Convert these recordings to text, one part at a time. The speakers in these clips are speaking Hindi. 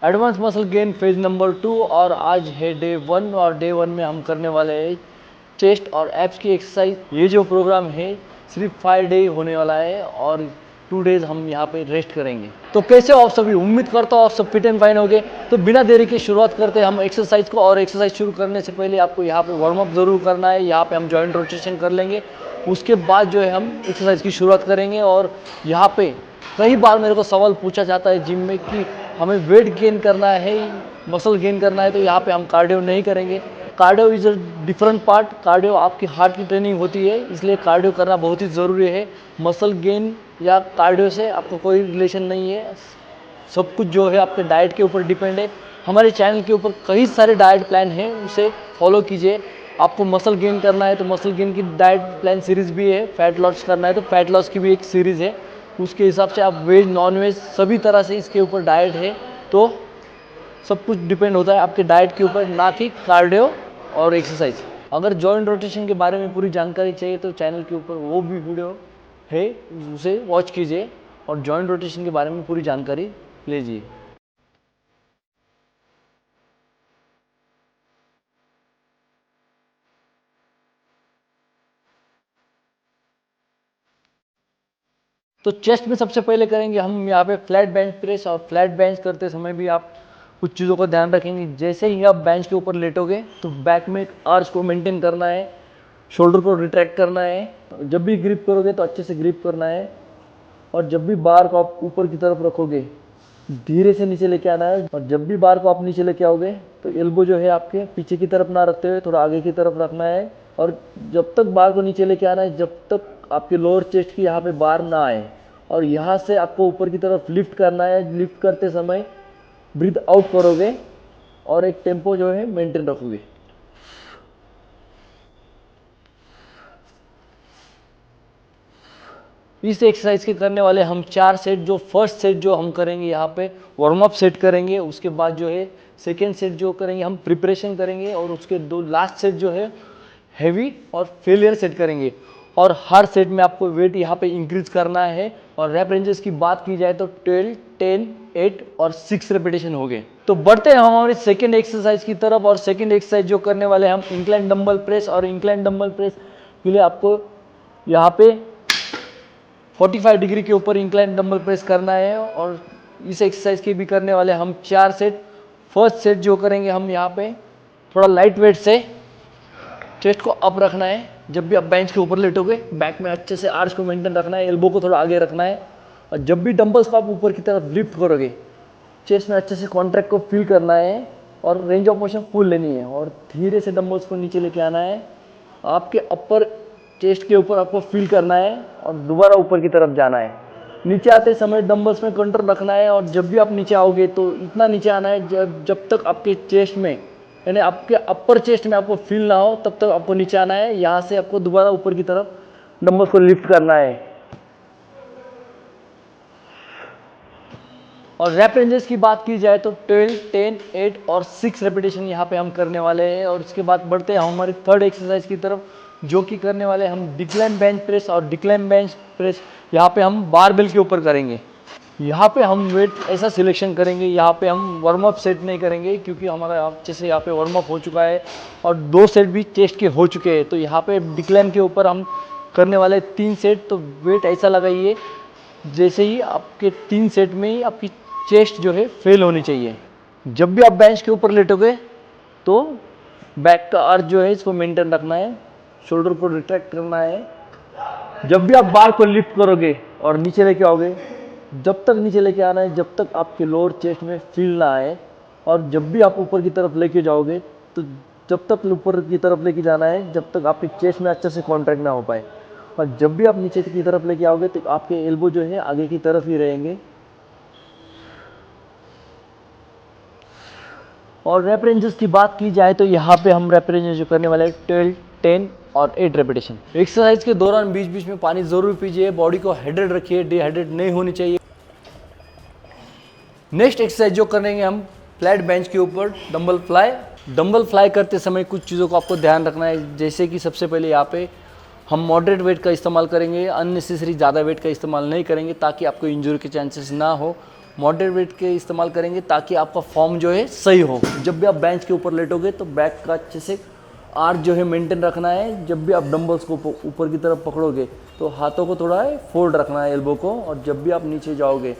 Advance muscle gain phase number 2 और आज है डे 1 और डे 1 में हम करने वाले हैं चेस्ट और एब्स की एक्सरसाइज। ये जो प्रोग्राम है सिर्फ 5 डे होने वाला है और 2 डेज हम यहाँ पे रेस्ट करेंगे। तो कैसे हो आप सभी, उम्मीद करता हूँ आप सब फिट एंड फाइन होगे। तो बिना देरी की शुरुआत करते हैं हम एक्सरसाइज को। और एक्सरसाइज शुरू करने से पहले आपको यहाँ पे वार्म अप जरूर करना है। यहाँ पे हम जॉइंट रोटेशन कर लेंगे, उसके बाद जो है हम एक्सरसाइज की शुरुआत करेंगे। और यहाँ पे कई बार मेरे को सवाल पूछा जाता है जिम में कि हमें वेट गेन करना है, मसल गेन करना है, तो यहाँ पे हम कार्डियो नहीं करेंगे। Cardio is a different part. Cardio आपकी हार्ट की ट्रेनिंग होती है, इसलिए कार्डियो करना बहुत ही ज़रूरी है। मसल गेन या कार्डियो से आपको कोई रिलेशन नहीं है। सब कुछ जो है आपके डाइट के ऊपर डिपेंड है। हमारे चैनल के ऊपर कई सारे डाइट प्लान हैं, उसे फॉलो कीजिए। आपको मसल गेन करना है तो मसल गेन की डाइट प्लान सीरीज़ भी है। फैट लॉस करना है तो फैट लॉस की भी एक सीरीज़ है। उसके हिसाब से आप वेज नॉन वेज सभी तरह से इसके ऊपर डाइट है। तो सब कुछ डिपेंड होता है आपके डाइट के ऊपर, ना कि कार्डियो और एक्सरसाइज। अगर जॉइंट रोटेशन के बारे में पूरी जानकारी चाहिए तो चैनल के ऊपर वो भी वीडियो है, उसे वॉच कीजिए और जॉइंट रोटेशन के बारे में पूरी जानकारी लीजिए। तो चेस्ट में सबसे पहले करेंगे हम यहाँ पे फ्लैट बेंच प्रेस। और फ्लैट बेंच करते समय भी आप कुछ चीज़ों का ध्यान रखेंगे। जैसे ही आप बेंच के ऊपर लेटोगे तो बैक में एक आर्च को मेंटेन करना है, शोल्डर को रिट्रैक्ट करना है। जब भी ग्रिप करोगे तो अच्छे से ग्रिप करना है। और जब भी बार को आप ऊपर की तरफ रखोगे धीरे से नीचे लेके आना है। और जब भी बार को आप नीचे लेके आओगे तो एल्बो जो है आपके पीछे की तरफ ना रखते हुए थोड़ा आगे की तरफ रखना है। और जब तक बार को नीचे लेके आना है जब तक आपके लोअर चेस्ट की यहाँ पे बार ना आए। और यहाँ से आपको ऊपर की तरफ लिफ्ट करना है। लिफ्ट करते समय ब्रीथ आउट करोगे और एक टेम्पो जो है मेंटेन रखोगे। इस एक्सरसाइज के करने वाले हम 4 सेट। जो फर्स्ट सेट जो हम करेंगे यहाँ पे वार्म अप सेट करेंगे, उसके बाद जो है सेकेंड सेट जो करेंगे हम प्रिपरेशन करेंगे, और उसके 2 लास्ट सेट जो है हैवी और फेलियर सेट करेंगे। और हर सेट में आपको वेट यहाँ पे इंक्रीज करना है। और रैप रेंजेस की बात की जाए तो 12, 10, 8 और 6 रेपिटेशन हो गए। तो बढ़ते हैं हमारे सेकेंड एक्सरसाइज की तरफ। और सेकेंड एक्सरसाइज जो करने वाले हम इंक्लाइन डंबल प्रेस। और इंक्लाइन डंबल प्रेस के लिए आपको यहाँ पे 45 डिग्री के ऊपर इंक्लाइन डंबल प्रेस करना है। और इस एक्सरसाइज के भी करने वाले हम 4 सेट। फर्स्ट सेट जो करेंगे हम यहाँ पे थोड़ा लाइट वेट से चेस्ट को अप रखना है। जब भी आप बेंच के ऊपर लेटोगे बैक में अच्छे से आर्च को मेंटेन रखना है, एल्बो को थोड़ा आगे रखना है। और जब भी डंबल्स को आप ऊपर की तरफ लिफ्ट करोगे चेस्ट में अच्छे से कॉन्ट्रैक्ट को फील करना है और रेंज ऑफ मोशन फुल लेनी है। और धीरे से डंबल्स को नीचे लेके आना है। आपके अपर चेस्ट के ऊपर आपको फील करना है और दोबारा ऊपर की तरफ जाना है। नीचे आते समय डंबल्स में कंट्रोल रखना है। और जब भी आप नीचे आओगे तो इतना नीचे आना है जब तक आपके चेस्ट में, यानी आपके अपर चेस्ट में आपको फील ना हो तब तक आपको नीचे आना है। यहाँ से आपको दोबारा ऊपर की तरफ डंबल्स को लिफ्ट करना है। और रैप रेंजेस की बात की जाए तो 12, 10, 8 और 6 रेपिटेशन यहाँ पे हम करने वाले हैं। और उसके बाद बढ़ते हैं हमारी थर्ड एक्सरसाइज की तरफ, जो कि करने वाले हम डिक्लाइन बेंच प्रेस। और डिक्लाइन बेंच प्रेस यहाँ पे हम बारबेल के ऊपर करेंगे। यहाँ पे हम वेट ऐसा सिलेक्शन करेंगे, यहाँ पे हम वार्म अप सेट नहीं करेंगे क्योंकि हमारा अच्छे से यहाँ पे वार्म अप हो चुका है और 2 सेट भी चेस्ट के हो चुके हैं। तो यहाँ पे डिक्लाइन के ऊपर हम करने वाले 3 सेट। तो वेट ऐसा लगाइए जैसे ही आपके 3 सेट में ही आपकी चेस्ट जो है फेल होनी चाहिए। जब भी आप बेंच के ऊपर लेटोगे तो बैक का अर्थ जो है इसको मेंटेन रखना है, शोल्डर को रिट्रैक्ट करना है। जब भी आप बार को लिफ्ट करोगे और नीचे लेके आओगे, जब तक नीचे लेके आना है जब तक आपके लोअर चेस्ट में फील ना आए। और जब भी आप ऊपर की तरफ लेके जाओगे तो जब तक ऊपर की तरफ लेके जाना है जब तक आपके चेस्ट में अच्छे से कॉन्ट्रैक्ट ना हो पाए। और जब भी आप नीचे की तरफ लेके आओगे तो आपके एल्बो जो है आगे की तरफ ही रहेंगे। और रैप रेंजेस की बात की जाए तो यहाँ पे हम रैप रेंजेस जो करने वाले हैं 12, 10 और 8 रेपिटेशन। एक्सरसाइज के दौरान बीच बीच में पानी जरूर पीजिए, बॉडी को हाइड्रेट रखिए, डिहाइड्रेट नहीं होनी चाहिए। नेक्स्ट एक्सरसाइज जो करेंगे हम फ्लैट बेंच के ऊपर डंबल फ्लाई। डंबल फ्लाई करते समय कुछ चीज़ों को आपको ध्यान रखना है। जैसे कि सबसे पहले यहाँ पे हम मॉडरेट वेट का इस्तेमाल करेंगे, अननेसेसरी ज़्यादा वेट का इस्तेमाल नहीं करेंगे ताकि आपको इंजरी के चांसेस ना हो। मॉडरेट वेट के इस्तेमाल करेंगे ताकि आपका फॉर्म जो है सही हो। जब भी आप बेंच के ऊपर लेटोगे तो बैक का अच्छे से आर्च जो है मेंटेन रखना है। जब भी आप डंबल्स को ऊपर की तरफ पकड़ोगे तो हाथों को थोड़ा फोल्ड रखना है, एल्बो को, और जब भी आप नीचे जाओगे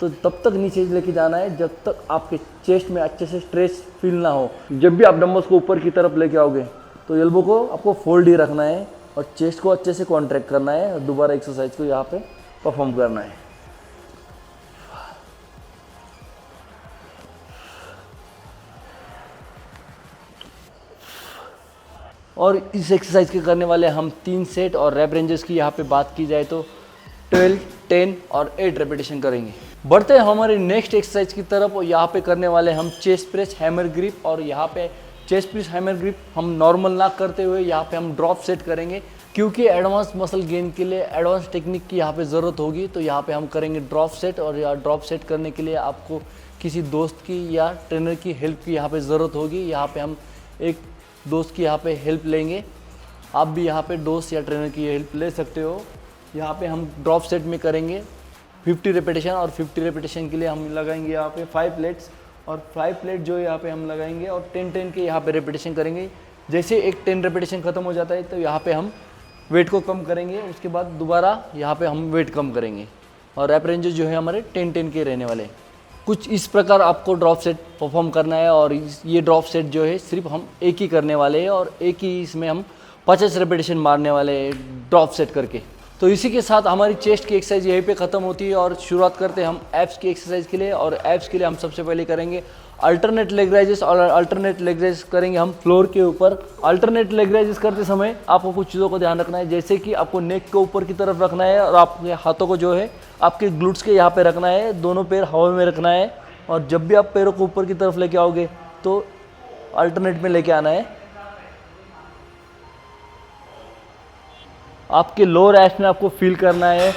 तो तब तक नीचे लेके जाना है जब तक आपके चेस्ट में अच्छे से स्ट्रेच फील ना हो। जब भी आप डंबल्स को ऊपर की तरफ लेके आओगे तो एल्बो को आपको फोल्ड ही रखना है और चेस्ट को अच्छे से कॉन्ट्रैक्ट करना है और दोबारा एक्सरसाइज को यहाँ पे परफॉर्म करना है। और इस एक्सरसाइज के करने वाले हम 3 सेट और रैप रेंजेस की यहाँ पे बात की जाए तो 12, 10 और 8 रेपिटेशन करेंगे। बढ़ते हैं हमारे नेक्स्ट एक्सरसाइज की तरफ और यहाँ पे करने वाले हम चेस्ट प्रेस हैमर ग्रिप। और यहाँ पे चेस्ट प्रेस हैमर ग्रिप हम नॉर्मल ना करते हुए यहाँ पे हम ड्रॉप सेट करेंगे, क्योंकि एडवांस मसल गेन के लिए एडवांस टेक्निक की यहाँ पे ज़रूरत होगी। तो यहाँ पे हम करेंगे ड्रॉप सेट, और यहाँ ड्रॉप सेट करने के लिए आपको किसी दोस्त की या ट्रेनर की हेल्प की यहाँ पे ज़रूरत होगी। यहाँ पे हम एक दोस्त की यहाँ पे हेल्प लेंगे, आप भी यहाँ पे दोस्त या ट्रेनर की हेल्प ले सकते हो। यहाँ पे हम ड्रॉप सेट में करेंगे 50 रेपिटेशन, और 50 रेपिटेशन के लिए हम लगाएंगे यहाँ पे 5 प्लेट्स, और 5 प्लेट जो यहाँ पे हम लगाएंगे और 10-10 के यहाँ पे रेपिटेशन करेंगे। जैसे एक 10 रेपिटेशन ख़त्म हो जाता है तो यहाँ पे हम वेट को कम करेंगे, उसके बाद दोबारा यहाँ पे हम वेट कम करेंगे, और रैप रेंजेस जो है हमारे 10-10 के रहने वाले। कुछ इस प्रकार आपको ड्रॉप सेट परफॉर्म करना है, और ये ड्रॉप सेट जो है सिर्फ हम एक ही करने वाले हैं, और एक ही इसमें हम 50 रेपिटेशन मारने वाले हैं ड्रॉप सेट करके। तो इसी के साथ हमारी चेस्ट की एक्सरसाइज यहीं पे ख़त्म होती है, और शुरुआत करते हैं हम एब्स की एक्सरसाइज के लिए। और एब्स के लिए हम सबसे पहले करेंगे अल्टरनेट लेग राइजेस, और अल्टरनेट लेग राइजेस करेंगे हम फ्लोर के ऊपर। अल्टरनेट लेग राइजेस करते समय आपको कुछ चीज़ों को ध्यान रखना है, जैसे कि आपको नेक को ऊपर की तरफ रखना है, और आपके हाथों को जो है आपके ग्लूट्स के यहाँ पे रखना है, दोनों पैर हवा में रखना है। और जब भी आप पैरों को ऊपर की तरफ लेके आओगे तो अल्टरनेट में लेके आना है। आपके लोअर एब्स में आपको फील करना है।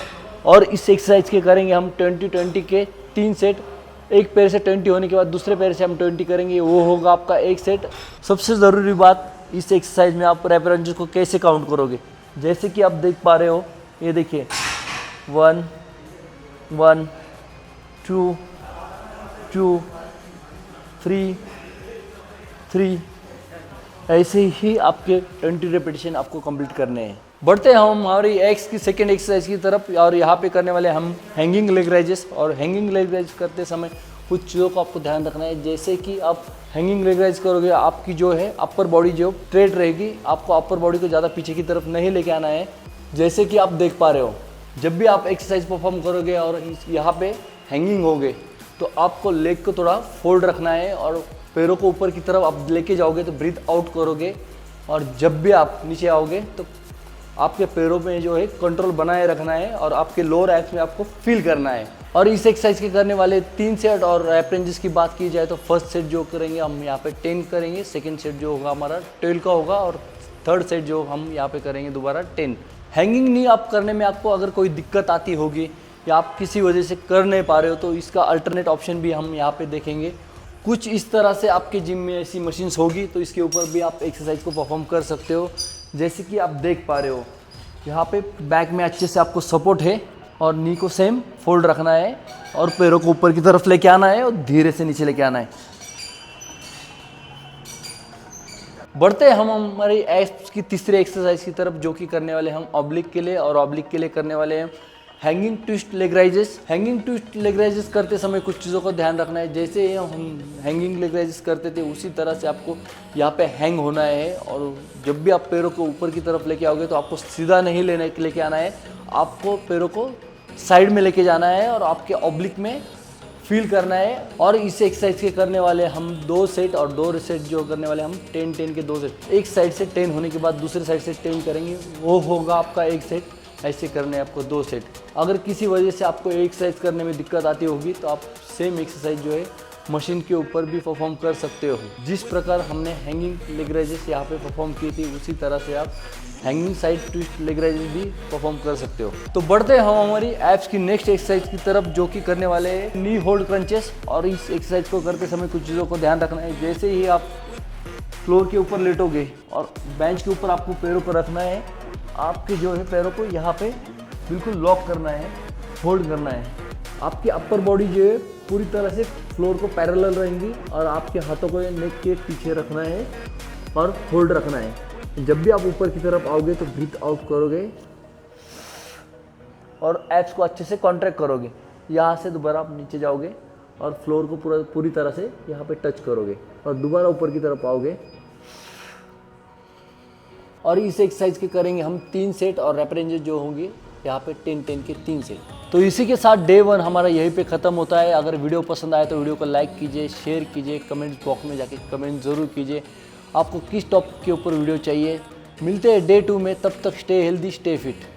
और इस एक्सरसाइज के करेंगे हम 20-20 के 3 सेट। एक पैर से 20 होने के बाद दूसरे पैर से हम 20 करेंगे, वो होगा आपका एक सेट। सबसे ज़रूरी बात, इस एक्सरसाइज में आप रैप रेंजेस को कैसे काउंट करोगे, जैसे कि आप देख पा रहे हो, ये देखिए 1 1 2 2 3 3, ऐसे ही आपके 20 रेपिटेशन आपको कंप्लीट करने हैं। बढ़ते हैं हम हमारी एक्स की सेकेंड एक्सरसाइज की तरफ, और यहाँ पे करने वाले हम हैंगिंग लेग राइजेस। और हैंगिंग लेग राइज करते समय कुछ चीज़ों को आपको ध्यान रखना है, जैसे कि आप हैंगिंग लेग राइज करोगे, आपकी जो है अपर बॉडी जो स्ट्रेट रहेगी, आपको अपर बॉडी को ज़्यादा पीछे की तरफ नहीं लेके आना है। जैसे कि आप देख पा रहे हो, जब भी आप एक्सरसाइज परफॉर्म करोगे और यहाँ पे हैंगिंग होगे तो आपको लेग को थोड़ा फोल्ड रखना है, और पैरों को ऊपर की तरफ आप लेके जाओगे तो ब्रीथ आउट करोगे, और जब भी आप नीचे आओगे तो आपके पैरों में जो है कंट्रोल बनाए रखना है, और आपके लोअर एब्स में आपको फील करना है। और इस एक्सरसाइज के करने वाले 3 सेट और रैप रेंजेस की बात की जाए तो फर्स्ट सेट जो करेंगे हम यहाँ पे 10 करेंगे, सेकंड सेट जो होगा हमारा 12 का होगा, और थर्ड सेट जो हम यहाँ पे करेंगे दोबारा 10। हैंगिंग नी आप करने में आपको अगर कोई दिक्कत आती होगी या आप किसी वजह से कर नहीं पा रहे हो तो इसका अल्टरनेट ऑप्शन भी हम यहाँ पे देखेंगे। कुछ इस तरह से आपके जिम में ऐसी मशीन्स होगी तो इसके ऊपर भी आप एक्सरसाइज को परफॉर्म कर सकते हो। जैसे कि आप देख पा रहे हो, यहाँ पे बैक में अच्छे से आपको सपोर्ट है, और नी को सेम फोल्ड रखना है, और पैरों को ऊपर की तरफ लेके आना है, और धीरे से नीचे लेके आना है। बढ़ते हैं हम हमारी एब्स की तीसरी एक्सरसाइज की तरफ, जो कि करने वाले हम ऑब्लिक के लिए, और ऑब्लिक के लिए करने वाले हैं hanging twist leg rises. Hanging twist leg rises करते समय कुछ चीज़ों को ध्यान रखना है, जैसे हम हैंगिंग लेग राइजेस करते थे उसी तरह से आपको यहाँ पे हैंग होना है, और जब भी आप पैरों को ऊपर की तरफ लेके आओगे तो आपको सीधा नहीं लेके आना है, आपको पैरों को साइड में लेके जाना है, और आपके ऑब्लिक में फील करना है। और इस एक्सरसाइज के करने वाले हम 2 सेट, और 2 सेट जो करने वाले हम 10-10 के 2 सेट। एक साइड से 10 होने के बाद दूसरे साइड से 10 करेंगे, वो होगा आपका एक सेट। ऐसे करने हैं आपको 2 सेट। अगर किसी वजह से आपको एक्सरसाइज करने में दिक्कत आती होगी तो आप सेम एक्सरसाइज जो है मशीन के ऊपर भी परफॉर्म कर सकते हो। जिस प्रकार हमने हैंगिंग लेग राइजेस यहाँ पे परफॉर्म की थी उसी तरह से आप hanging side twist leg rises भी परफॉर्म कर सकते हो। तो बढ़ते हैं हम हमारी एब्स की नेक्स्ट एक्सरसाइज की तरफ, जो कि करने वाले हैं नी होल्ड क्रंचेस। और इस एक्सरसाइज को करते समय कुछ चीज़ों को ध्यान रखना है, जैसे ही आप फ्लोर के ऊपर लेटोगे और बेंच के ऊपर आपको पैरों को रखना है, आपके जो है पैरों को यहाँ पे बिल्कुल लॉक करना है, होल्ड करना है। आपकी अपर बॉडी जो है पूरी तरह से फ्लोर को पैरेलल रहेंगी और आपके हाथों को नेक के पीछे रखना है और होल्ड रखना है। जब भी आप ऊपर की तरफ आओगे तो ब्रीथ आउट करोगे और एब्स को अच्छे से कॉन्ट्रैक्ट करोगे। यहाँ से दोबारा आप नीचे जाओगे और फ्लोर को पूरी तरह से यहाँ पे टच करोगे और दोबारा ऊपर की तरफ आओगे। और इस एक्सरसाइज के करेंगे हम 3 सेट और रैप रेंजेस जो होंगे यहाँ पे 10-10 के 3 सेट। तो इसी के साथ डे 1 हमारा यहीं पे ख़त्म होता है। अगर वीडियो पसंद आए तो वीडियो को लाइक कीजिए, शेयर कीजिए, कमेंट्स बॉक्स में जाके कमेंट ज़रूर कीजिए आपको किस टॉपिक के ऊपर वीडियो चाहिए। मिलते हैं डे 2 में, तब तक स्टे हेल्दी स्टे फिट।